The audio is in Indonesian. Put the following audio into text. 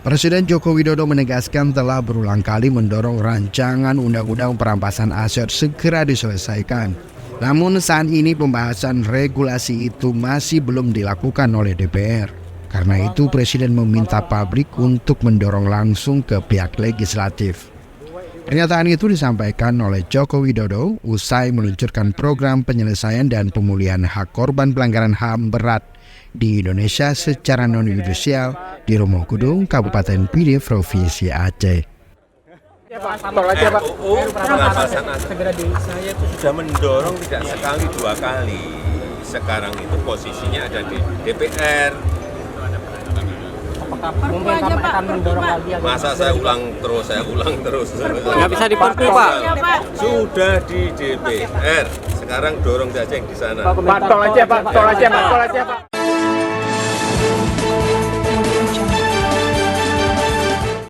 Presiden Joko Widodo menegaskan telah berulang kali mendorong rancangan undang-undang perampasan aset segera diselesaikan. Namun saat ini pembahasan regulasi itu masih belum dilakukan oleh DPR. Karena itu Presiden meminta pabrik untuk mendorong langsung ke pihak legislatif. Pernyataan itu disampaikan oleh Joko Widodo usai meluncurkan program penyelesaian dan pemulihan hak korban pelanggaran HAM berat di Indonesia secara non-judisial di Romo Gudung, Kabupaten Pidi, Provinsi Aceh. RUU perampasan aset saya itu sudah mendorong tidak sekali dua kali. Sekarang itu posisinya ada di DPR. Mungkin akan mendorong lagi. Masa saya ulang terus. Nggak bisa diperpu, Pak. Sudah di DPR. Sekarang dorong saja yang di sana. Pak, tol aja, Pak.